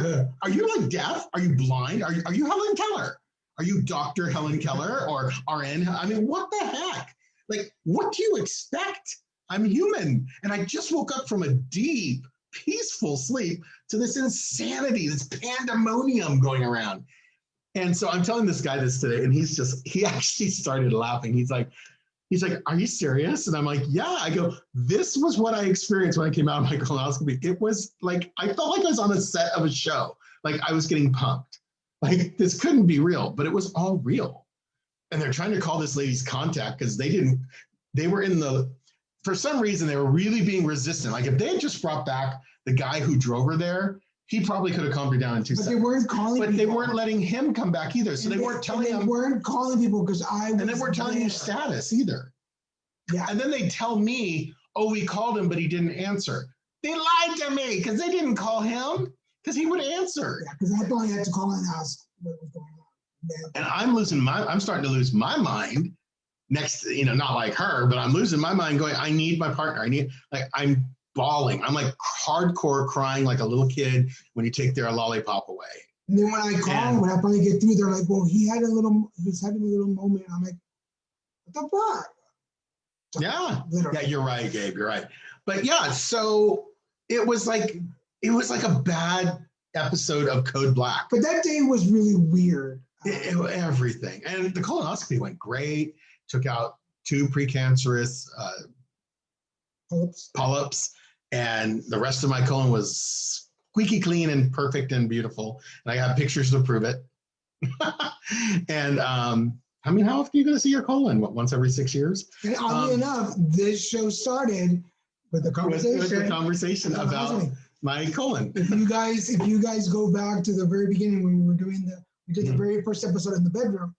Are you like deaf? Are you blind? Are you Helen Keller? Are you Dr. Helen Keller or RN? I mean, what the heck? Like, what do you expect? I'm human. And I just woke up from a deep, peaceful sleep to this insanity, this pandemonium going around. And so I'm telling this guy this today, and he actually started laughing. He's like, are you serious? And I'm like, yeah. I go, this was what I experienced when I came out of my colonoscopy. It was like, I felt like I was on a set of a show. Like I was getting pumped. Like this couldn't be real, but it was all real. And they're trying to call this lady's contact because for some reason, they were really being resistant. Like if they had just brought back the guy who drove her there, he probably could have calmed her down in 2 But seconds. they weren't calling But people. they weren't letting him come back either. So they weren't telling him. They weren't calling people because I was. And they weren't telling there. you status either. Yeah. And then they tell me, oh, we called him, but he didn't answer. They lied to me because they didn't call him because he would answer. Yeah, because I probably had to call and ask what was going on. And I'm starting to lose my mind next, not like her, but I'm losing my mind going, I need my partner. I'm bawling. I'm like hardcore crying like a little kid when you take their lollipop away. And then when I call, when I finally get through, they're like, well, he's having a little moment. I'm like, what the fuck? So, yeah. literally. Yeah, you're right, Gabe. You're right. But yeah, so it was like a bad episode of Code Black. But that day was really weird. Everything. And the colonoscopy went great. Took out 2 precancerous polyps. And the rest of my colon was squeaky clean and perfect and beautiful. And I have pictures to prove it. And how often are you going to see your colon? Once every 6 years? And oddly enough, this show started with the conversation. With the conversation about my colon. If you guys go back to the very beginning when we did the very first episode in the bedroom.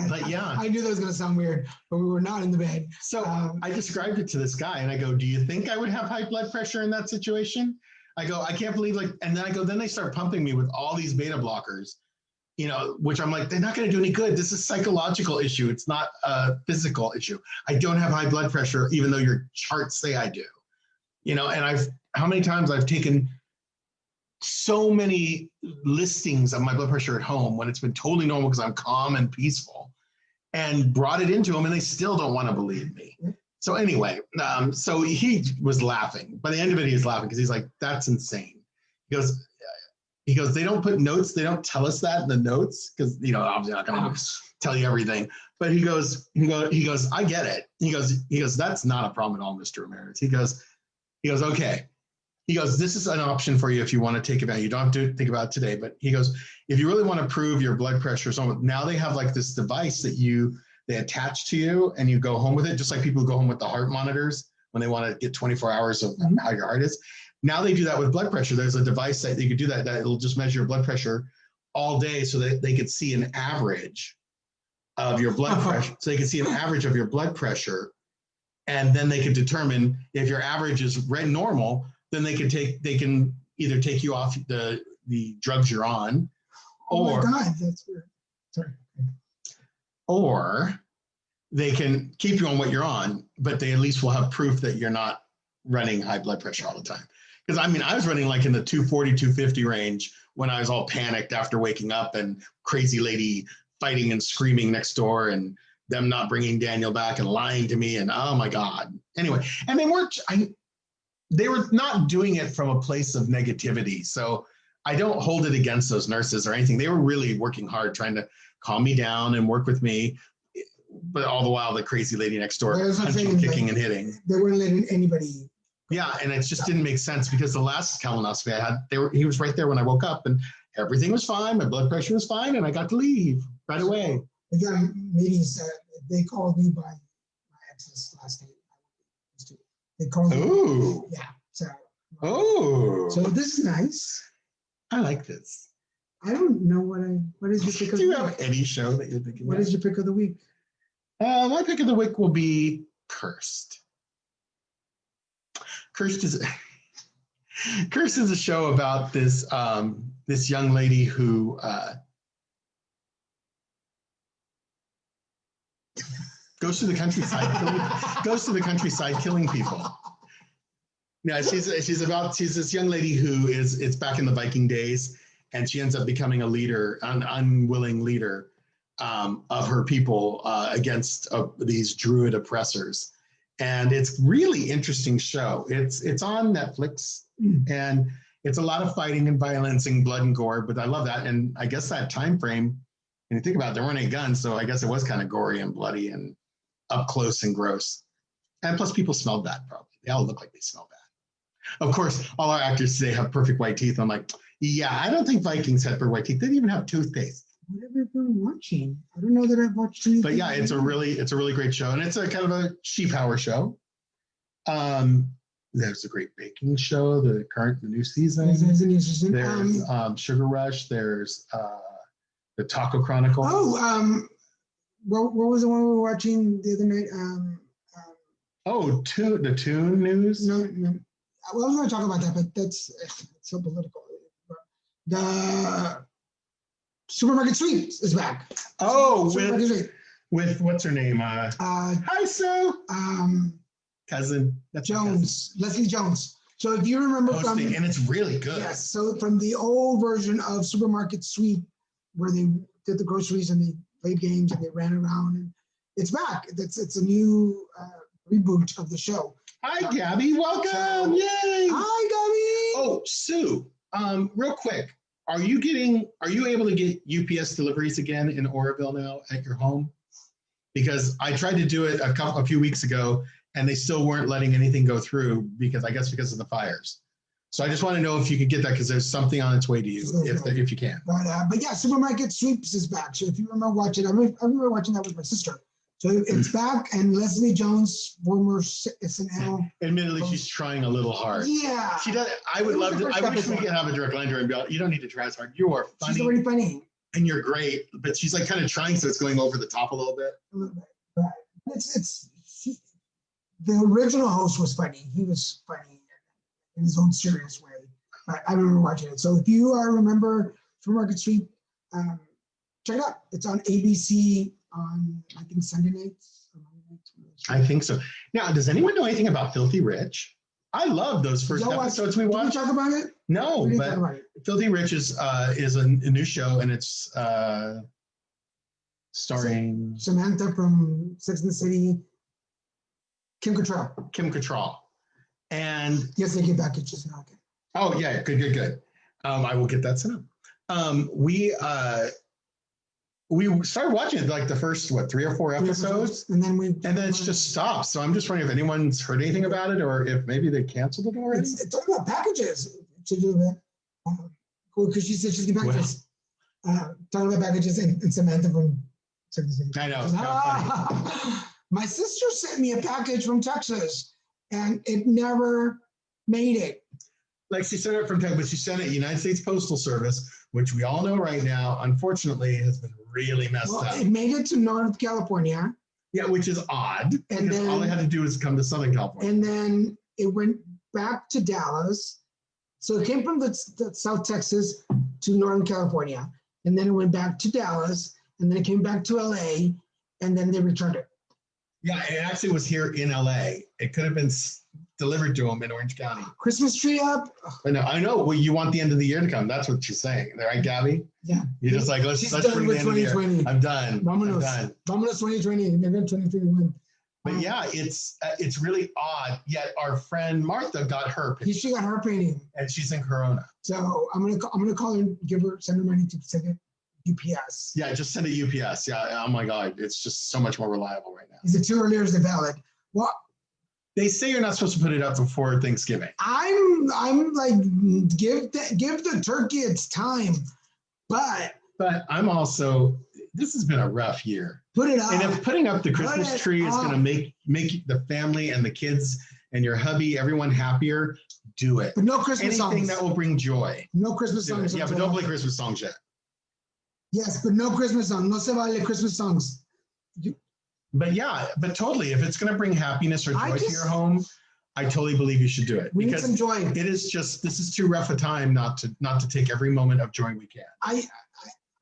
But yeah, I knew that was going to sound weird, but we were not in the bed. So I described it to this guy and I go, do you think I would have high blood pressure in that situation? I go, I can't believe and then I go, then they start pumping me with all these beta blockers, which I'm like, they're not going to do any good. This is a psychological issue. It's not a physical issue. I don't have high blood pressure, even though your charts say I do, and how many times I've taken so many listings of my blood pressure at home when it's been totally normal because I'm calm and peaceful, and brought it into them and they still don't want to believe me. So anyway, so he was laughing. By the end of it, he was laughing because he's like, that's insane. He goes, they don't put notes. They don't tell us that in the notes because, obviously not going to tell you everything. But he goes, I get it. He goes, that's not a problem at all, Mr. Ramirez. He goes, okay. He goes, this is an option for you if you want to take it out. You don't have to think about it today. But he goes, if you really want to prove your blood pressure, now they have like this device that they attach to you and you go home with it, just like people who go home with the heart monitors when they want to get 24 hours of how your heart is. Now they do that with blood pressure. There's a device that you could do that it'll just measure your blood pressure all day so that they could see an average of your blood pressure. So they can see an average of your blood pressure. And then they can determine if your average is normal, then they can either take you off the drugs you're on, oh my God, that's weird. Sorry. Or they can keep you on what you're on, but they at least will have proof that you're not running high blood pressure all the time. Because I was running like in the 240, 250 range when I was all panicked after waking up and crazy lady fighting and screaming next door and them not bringing Daniel back and lying to me and oh my God. Anyway, and they were not doing it from a place of negativity. So I don't hold it against those nurses or anything. They were really working hard trying to calm me down and work with me. But all the while, the crazy lady next door punching, kicking, and hitting. They weren't letting anybody. Yeah, and it just didn't make sense because the last colonoscopy I had, he was right there when I woke up and everything was fine. My blood pressure was fine and I got to leave right away. We got meetings. They called me by my ex's last name. They called me. Ooh. Yeah. So. Oh. So this is nice. I like this. I don't know what is your pick of the week? Do you have any show that you're thinking What is your pick of the week? My pick of the week will be Cursed. Cursed is a show about this this young lady who goes to the countryside killing people. Yeah, she's this young lady who it's back in the Viking days, and she ends up becoming a leader, an unwilling leader of her people against these druid oppressors. And it's really interesting show. It's on Netflix, and it's a lot of fighting and violence and blood and gore, but I love that. And I guess that time frame, when you think about it, there weren't any guns, so I guess it was kind of gory and bloody and up close and gross. And plus people smelled bad probably. They all look like they smell bad. Of course, all our actors today have perfect white teeth. I'm like, yeah, I don't think Vikings had perfect white teeth. They didn't even have toothpaste. What have you been watching? I don't know that I've watched anything. But yeah, it's a really great show, and it's a kind of a she power show. There's a great baking show, the new season. There's a new season. There's Sugar Rush. There's the Taco Chronicles. Oh, what was the one we were watching the other night? The Toon News. No. Well, I was going to talk about that, but it's so political. The Supermarket Sweep is back. Oh, with what's her name? Hi, Sue. Cousin. That's Jones, Leslie Jones. So if you remember hosting, and it's really good. Yes. So from the old version of Supermarket Sweep, where they did the groceries and they played games and they ran around, and it's back. It's a new reboot of the show. Hi, Gabby. Welcome. Yay. Hi, Gabby. Oh, Sue. Real quick. Are you able to get UPS deliveries again in Oroville now at your home? Because I tried to do it a few weeks ago, and they still weren't letting anything go through because of the fires. So I just want to know if you could get that, because there's something on its way to you if you can. But yeah, Supermarket Sweeps is back. So if you remember watching, I remember watching that with my sister. So it's back, and Leslie Jones, former SNL. Admittedly, she's trying a little hard. Yeah. She does. I would love to. I wish we could have a direct line to her and be like, you don't need to try as hard. You are funny. She's already funny. And you're great, but she's like kind of trying, so it's going over the top a little bit. A little bit. Right. The original host was funny. He was funny in his own serious way. I remember watching it. So if you remember Supermarket Sweep, check it out. It's on ABC on, I think, Sunday nights. I think so. Now, does anyone know anything about Filthy Rich? I love those first episodes we watched. Did we talk about it? No, but Filthy Rich is a new show, and it's starring Samantha from Sex and the City, Kim Cattrall. And yes, they get packages now. Okay. Oh yeah, good. I will get that sent up. We started watching it like the first 3 or 4 episodes, and then it's just stopped. So I'm just wondering if anyone's heard anything about it, or if maybe they canceled it already. It's talking about packages to do that. Cool, because she said she's getting packages. Talking about packages and Samantha from Texas. I know. My sister sent me a package from Texas, and it never made it. Like she sent it from Texas, but she sent it United States Postal Service, which we all know right now, unfortunately, has been really messed up. It made it to Northern California. Yeah, which is odd. And then all they had to do is come to Southern California. And then it went back to Dallas. So it came from the South Texas to Northern California. And then it went back to Dallas. And then it came back to LA. And then they returned it. Yeah, it actually was here in LA. It could have been delivered to them in Orange County. Christmas tree up. I know. Well, you want the end of the year to come. That's what she's saying. Right, Gabby? Yeah. You're just like, let's bring the end of the year. I'm done. Vámonos. Vámonos 2020. Maybe 2021. But yeah, it's really odd. Yet our friend Martha got her painting. She got her painting. And she's in Corona. So I'm gonna call her and send her money to send it UPS. Yeah, just send it UPS. Yeah. Oh my God, it's just so much more reliable right now. Is it too early or is it valid? Well, they say you're not supposed to put it up before Thanksgiving. I'm like, give the turkey its time, but I'm also, this has been a rough year. Put it up. And if putting up the Christmas tree is going to make the family and the kids and your hubby, everyone happier, do it. But no Christmas songs. Anything that will bring joy. No Christmas songs. Yeah, but don't play Christmas songs yet. Yes, but no Christmas songs. No se vale Christmas songs. But totally, if it's going to bring happiness or joy to your home, I totally believe you should do it. We need some joy. It is just, this is too rough a time not to take every moment of joy we can. I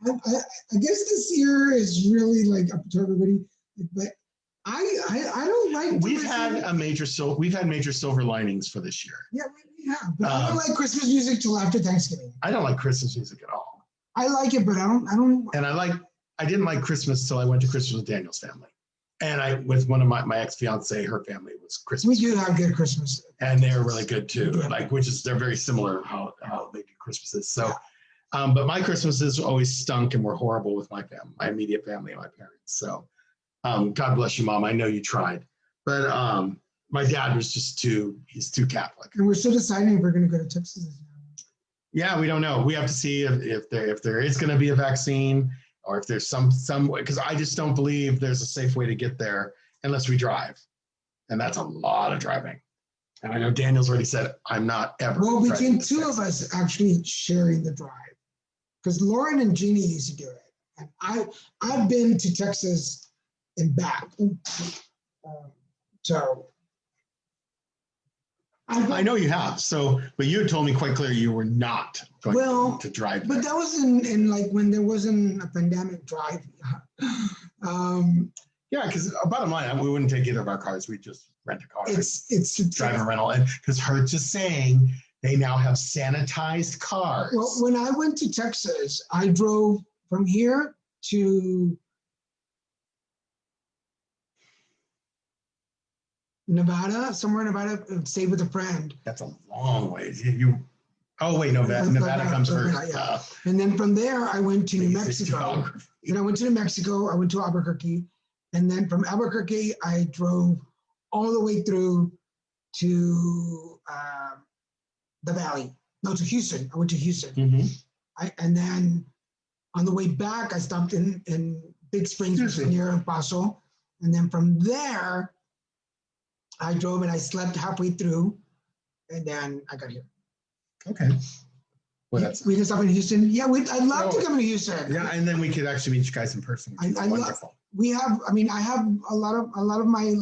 guess this year is really like up to everybody, but I don't like. We've had major silver linings for this year. Yeah, we have. But I don't like Christmas music till after Thanksgiving. I don't like Christmas music at all. I like it, but I don't. And I didn't like Christmas till I went to Christmas with Daniel's family. And with one of my ex-fiance, her family was Christmas. We do have good Christmas. And they're really good too. Yeah. They're very similar how they do Christmases. So, but my Christmases always stunk and were horrible with my family, my immediate family and my parents. So, God bless you, Mom. I know you tried. But my dad was he's too Catholic. And we're still deciding if we're going to go to Texas. Yeah, we don't know. We have to see if there is going to be a vaccine, or if there's some way, because I just don't believe there's a safe way to get there unless we drive. And that's a lot of driving. And I know Daniel's already said, I'm not ever. Well, between driving to two of Texas. us actually sharing the drive, because Lauren and Jeannie used to do it. And I've been to Texas and back. So I know you have. So, but you had told me quite clearly you were not going to drive there. But that was in like when there wasn't a pandemic drive. Yeah, because bottom line, we wouldn't take either of our cars. We just rent a car. It's drive a rental. And because Hertz is saying they now have sanitized cars. Well, when I went to Texas, I drove from here to Nevada, somewhere in Nevada, and stayed with a friend. That's a long ways. Oh wait, Nevada comes first. Yeah. And then from there, I went to New Mexico. Then I went to New Mexico. I went to Albuquerque, and then from Albuquerque, I drove all the way through to the Valley. No, to Houston. I went to Houston. Mm-hmm. And then on the way back, I stopped in Big Springs, which is near El Paso. And then from there, I drove and I slept halfway through, and then I got here. Okay. Well, We can stop in Houston. Yeah, I'd love to come to Houston. Yeah, and then we could actually meet you guys in person. Wonderful. I have a lot of my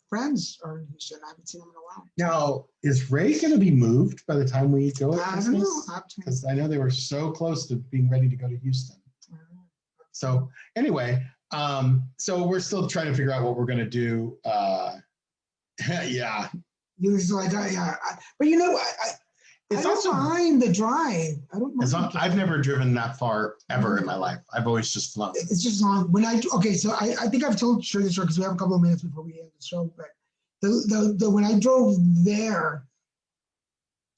friends are in Houston. I haven't seen them in a while. Now, is Ray going to be moved by the time we go? I don't know. Because I know they were so close to being ready to go to Houston. So anyway, so we're still trying to figure out what we're going to do. Yeah. But you know, I don't mind the drive. I don't mind. I've never driven that far ever in my life. I've always just flown. It's just long. So I think I've told this story because we have a couple of minutes before we end the show. But when I drove there,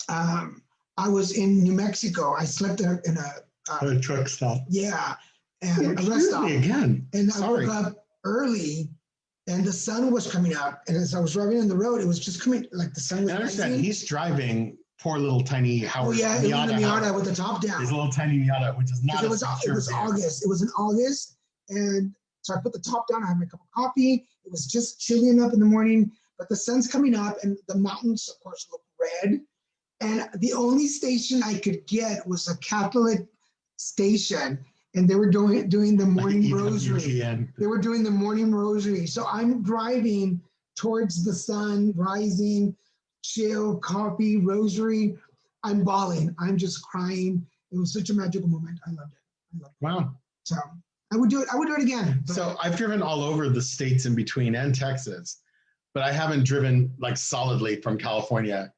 I was in New Mexico. I slept in a truck stop. Yeah, and a rest stop. Again. And I woke up early. And the sun was coming up, and as I was driving on the road, it was just coming like the sun was. I understand. He's driving poor little tiny Howard. Oh yeah, Miata with the top down. His little tiny Miata, which is not. It was August. It was in August, and so I put the top down. I had my cup of coffee. It was just chilly enough in the morning, but the sun's coming up, and the mountains, of course, look red. And the only station I could get was a Catholic station. And they were doing the morning rosary. They were doing the morning rosary. So I'm driving towards the sun rising, chill, coffee, rosary. I'm bawling. I'm just crying. It was such a magical moment. I loved it. Wow. So I would do it. I would do it again. So I've driven all over the states in between and Texas, but I haven't driven like solidly from California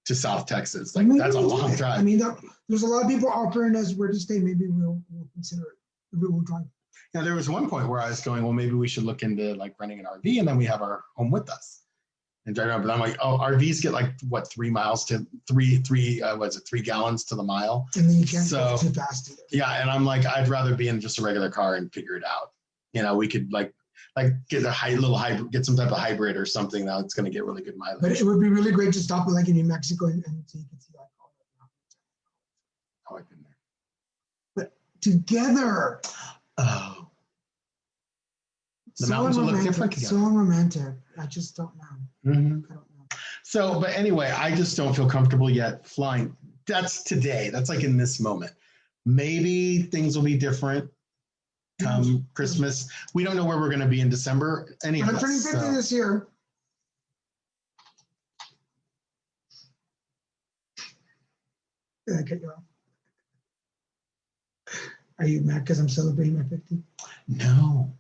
to South Texas. Like that's a long drive. I mean, there's a lot of people offering us where to stay. Maybe we'll consider it. Maybe we'll drive. Now there was one point where I was going, well, maybe we should look into like renting an RV, and then we have our home with us and drive around. But I'm like, oh, RVs get like what 3 miles to 3 gallons to the mile. And then you can't go too fast either. Yeah, and I'm like, I'd rather be in just a regular car and figure it out. You know, we could like get a little hybrid, get some type of hybrid or something that's going to get really good mileage. But it would be really great to stop like in New Mexico and so you can see like all that. Oh, I've been there. But together. Oh. The mountains will look different together. So romantic. I just don't know. Mm-hmm. I don't know. So, but anyway, I just don't feel comfortable yet flying. That's today. That's like in this moment. Maybe things will be different come Christmas. We don't know where we're going to be in December. I'm turning 50 this year. Did I cut you off? Are you mad because I'm celebrating my 50? No.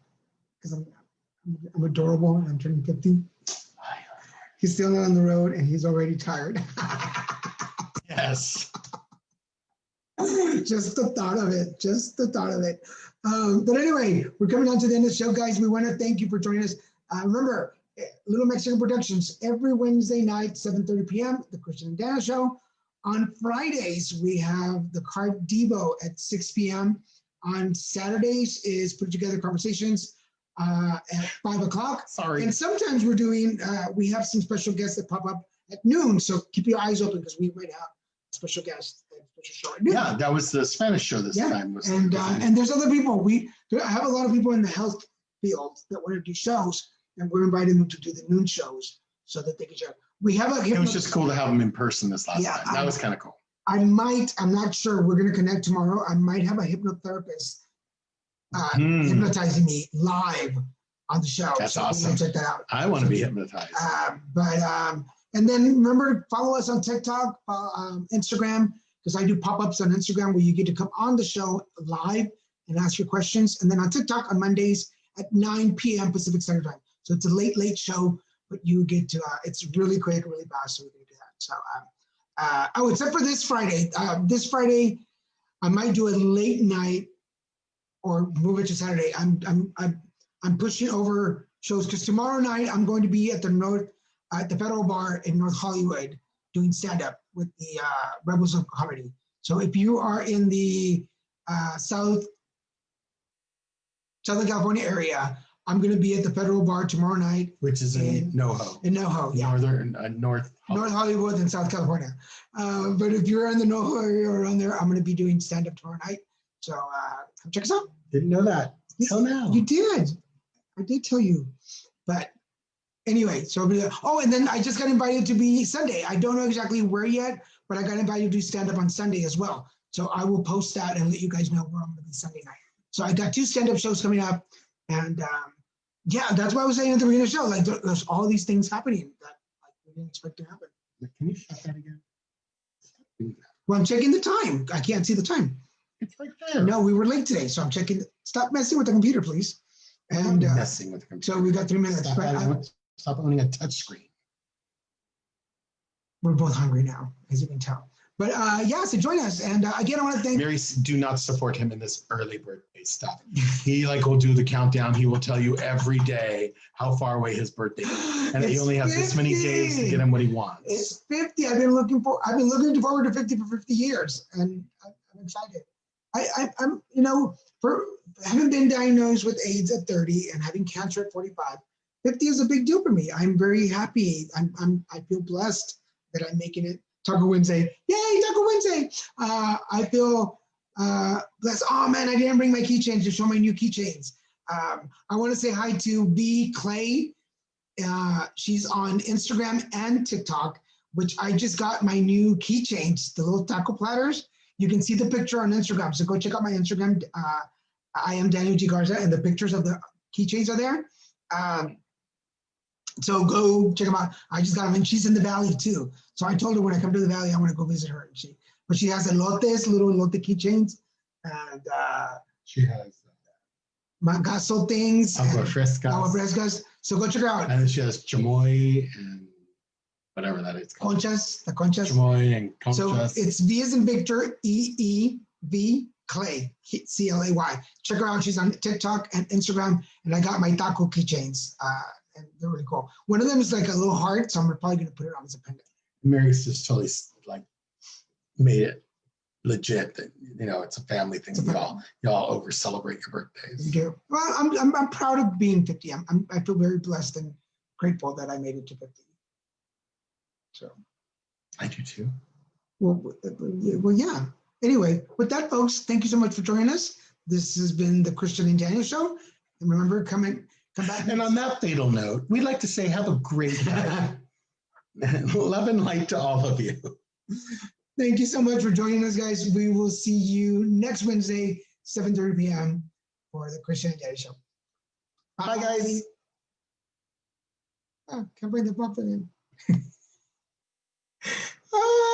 Because I'm adorable and I'm turning 50. He's still not on the road and he's already tired. Yes. Just the thought of it. Just the thought of it. But anyway, we're coming on to the end of the show, guys. We want to thank you for joining us. Remember, Lilmesican Productions, every Wednesday night, 7:30 p.m., the Christian and Dana Show. On Fridays, we have the Card Devo at 6 p.m. On Saturdays is Put Together Conversations at 5 o'clock. Sorry. And sometimes we're doing, we have some special guests that pop up at noon. So keep your eyes open because we might have special guests. Yeah, that was the Spanish show this time. And there's other people. I have a lot of people in the health field that want to do shows, and we're inviting them to do the noon shows so that they can share. We have a. It was just cool to have him in person this last time. That was kind of cool. I'm not sure. We're going to connect tomorrow. I might have a hypnotherapist hypnotizing me live on the show. That's awesome. Check that out. I want to be hypnotized. And then remember, follow us on TikTok, Instagram, because I do pop-ups on Instagram where you get to come on the show live and ask your questions. And then on TikTok on Mondays at 9 p.m. Pacific Standard Time. So it's a late show, but you get to, it's really quick, really fast, so we're going to do that. So, except for this Friday. This Friday, I might do a late night or move it to Saturday. I'm pushing over shows because tomorrow night I'm going to be at the Federal Bar in North Hollywood doing stand-up with the Rebels of Comedy. So if you are in the Southern California area, I'm going to be at the Federal Bar tomorrow night. Which is in NoHo. In NoHo, yeah. North Hollywood and South California. But if you're in the NoHo area or around there, I'm going to be doing stand-up tomorrow night. So come check us out. Didn't know that. Till now. You did. I did tell you. But anyway, so, and then I just got invited to be Sunday. I don't know exactly where yet, but I got invited to do stand-up on Sunday as well. So I will post that and let you guys know where I'm going to be Sunday night. So I got 2 stand-up shows coming up. And yeah, that's why I was saying at the beginning of the show, like there's all these things happening that like, we didn't expect to happen. Can you shut that again? Well, I'm checking the time. I can't see the time. It's right there. No, we were late today, so I'm checking. Stop messing with the computer, please. And messing with the computer. So we got 3 minutes. Stop owning a touch screen. We're both hungry now, as you can tell. But yeah, so join us. And again, I want to thank. Mary, do not support him in this early birthday stuff. He will do the countdown. He will tell you every day how far away his birthday is, and that he only has 50. This many days to get him what he wants. It's 50. I've been looking forward to 50 for 50 years, and I'm excited. I'm having been diagnosed with AIDS at 30 and having cancer at 45. 50 is a big deal for me. I'm very happy. I feel blessed that I'm making it. Taco Wednesday. Yay, Taco Wednesday. I feel blessed. Oh man, I didn't bring my keychains to show my new keychains. I want to say hi to B Clay. She's on Instagram and TikTok, which I just got my new keychains, the little taco platters. You can see the picture on Instagram. So go check out my Instagram. I am Daniel G Garza, and the pictures of the keychains are there. So go check them out. I just got them, and she's in the Valley too. So I told her when I come to the Valley, I want to go visit her. But she has little elote keychains, and she has mangaso things, agua frescas. So go check her out. And then she has chamoy and whatever that is called. The conchas. Chamoy and conchas. So it's V as in Victor, EEV Clay, CLAY. Check her out. She's on TikTok and Instagram, and I got my taco keychains. And they're really cool. One of them is like a little heart, so I'm probably going to put it on as a pendant. Mary's just totally made it legit that it's a family thing. Y'all over celebrate your birthdays. You do. Well, I'm proud of being 50. I feel very blessed and grateful that I made it to 50. So I do too. Well, yeah. Anyway, with that, folks, thank you so much for joining us. This has been the Christian and Daniel Show. And remember, come back. And on that fatal note, we'd like to say have a great day. Love and light to all of you. Thank you so much for joining us, guys. We will see you next Wednesday, 7:30 p.m. for the Christian and Daniel Show. Bye, guys. Can't bring the puppet in.